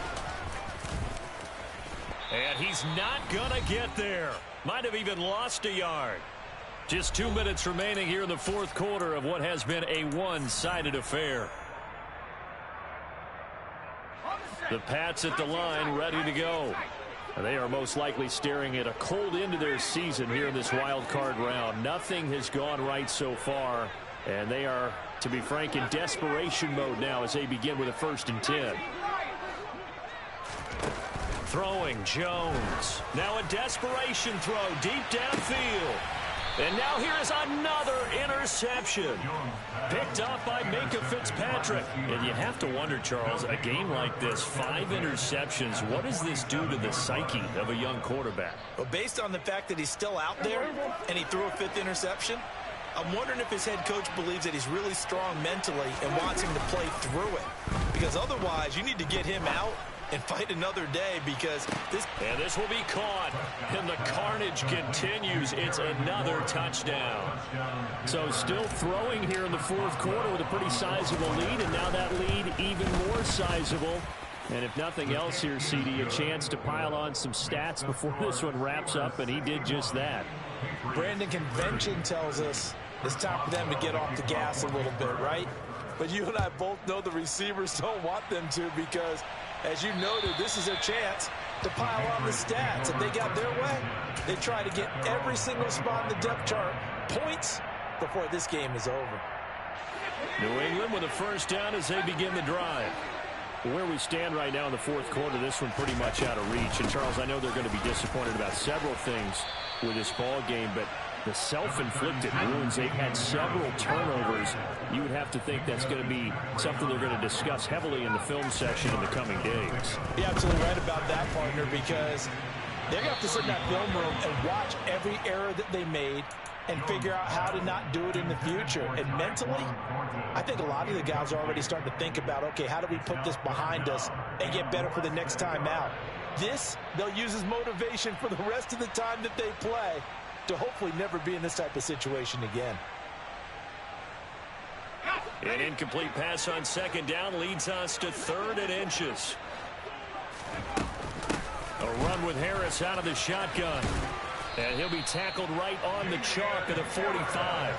I: And he's not going to get there. Might have even lost a yard. Just 2 minutes remaining here in the fourth quarter of what has been a one-sided affair. The Pats at the line, ready to go. They are most likely staring at a cold end to their season here in this wild card round. Nothing has gone right so far, and they are, to be frank, in desperation mode now as they begin with a 1st and 10. Throwing Jones. Now a desperation throw deep downfield. And now here is another interception. Picked up by Minkah Fitzpatrick. And you have to wonder, Charles, a game like this, 5 interceptions, what does this do to the psyche of a young quarterback?
H: Well, based on the fact that he's still out there and he threw a 5th interception, I'm wondering if his head coach believes that he's really strong mentally and wants him to play through it. Because otherwise, you need to get him out and fight another day, because
I: this will be caught, and the carnage continues. It's another touchdown. So still throwing here in the fourth quarter with a pretty sizable lead, and now that lead even more sizable. And if nothing else here, CD, a chance to pile on some stats before this one wraps up, and he did just that.
H: Brandon, convention tells us it's time for them to get off the gas a little bit, right? But you and I both know the receivers don't want them to, because as you noted, this is their chance to pile on the stats. If they got their way, they try to get every single spot in the depth chart points before this game is over.
I: New England with a 1st down as they begin the drive. Where we stand right now in the fourth quarter, this one pretty much out of reach. And, Charles, I know they're going to be disappointed about several things with this ball game, but the self-inflicted wounds, they've had several turnovers. You would have to think that's going to be something they're going to discuss heavily in the film session in the coming days.
H: You're absolutely right about that, partner, because they're going to have to sit in that film room and watch every error that they made and figure out how to not do it in the future. And mentally, I think a lot of the guys are already starting to think about, okay, how do we put this behind us and get better for the next time out? This, they'll use as motivation for the rest of the time that they play to hopefully never be in this type of situation again.
I: An incomplete pass on 2nd down leads us to 3rd and inches. A run with Harris out of the shotgun. And he'll be tackled right on the chalk at the 45.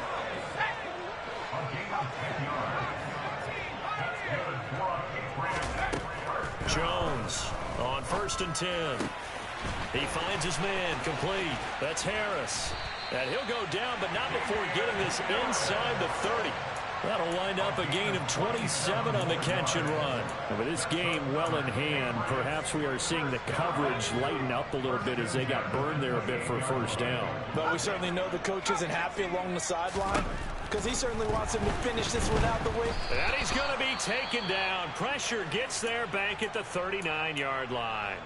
I: Jones
G: 1st and 10. He finds his man complete. That's Harris. And he'll go down, but not before getting this inside the 30. That'll wind up a gain of 27 on the catch and run.
I: And with this game well in hand, perhaps we are seeing the coverage lighten up a little bit as they got burned there a bit for a first down.
H: But we certainly know the coach isn't happy along the sideline because he certainly wants him to finish this one out the way.
G: And he's going to be taken down. Pressure gets there back at the 39-yard line.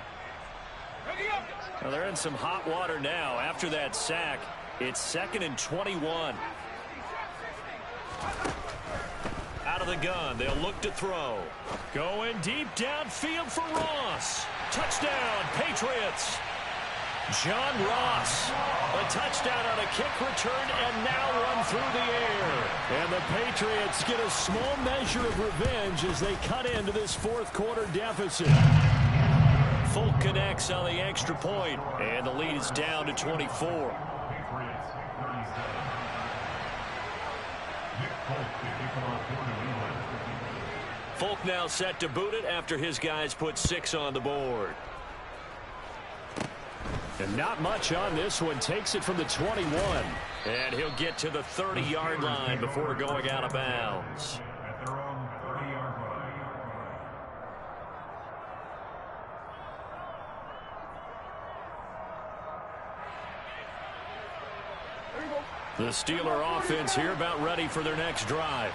I: Well, they're in some hot water now after that sack. It's 2nd and 21.
G: Out of the gun, they'll look to throw. Going deep downfield for Ross. Touchdown, Patriots. John Ross, a touchdown on a kick return and now run through the air.
I: And the Patriots get a small measure of revenge as they cut into this fourth quarter deficit.
G: Folk connects on the extra point, and the lead is down to 24. Folk now set to boot it after his guys put 6 on the board.
I: And not much on this one. Takes it from the 21.
G: And he'll get to the 30-yard line before going out of bounds.
J: At their own 30-yard line.
G: The Steeler offense here about ready for their next drive.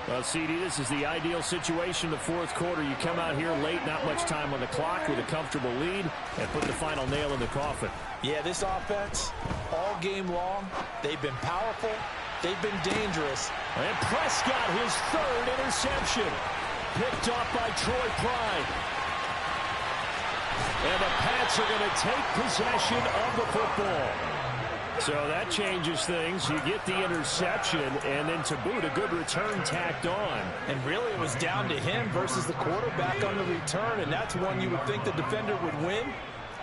I: Well, CD, this is the ideal situation in the fourth quarter. You come out here late, not much time on the clock with a comfortable lead, and put the final nail in the coffin.
H: Yeah, this offense, all game long, they've been powerful, they've been dangerous.
I: And Prescott, his 3rd interception. Picked off by Troy Pride. And the Pats are going to take possession of the football. So that changes things. You get the interception, and then to boot, a good return tacked on.
H: And really, it was down to him versus the quarterback on the return, and that's one you would think the defender would win.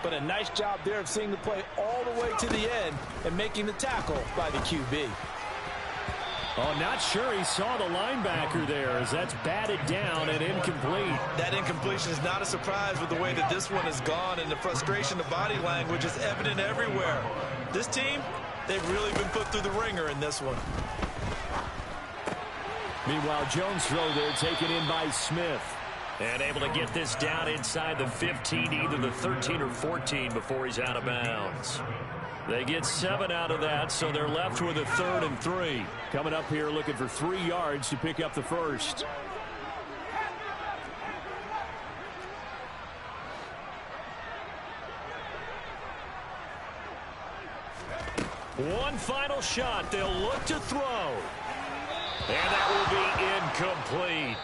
H: But a nice job there of seeing the play all the way to the end and making the tackle by the QB.
I: Oh, not sure he saw the linebacker there as that's batted down and incomplete.
H: That incompletion is not a surprise with the way that this one has gone, and the frustration of body language is evident everywhere. This team, they've really been put through the ringer in this one.
I: Meanwhile, Jones' throw there taken in by Smith.
G: And able to get this down inside the 15, either the 13 or 14 before he's out of bounds. They get 7 out of that, so they're left with a 3rd and 3.
I: Coming up here looking for 3 yards to pick up the first.
G: One final shot. They'll look to throw. And that will be incomplete.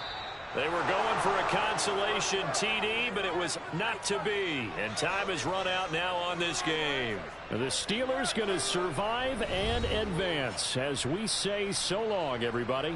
G: They were going for a consolation TD, but it was not to be. And time has run out now on this game.
I: The Steelers going to survive and advance as we say so long, everybody.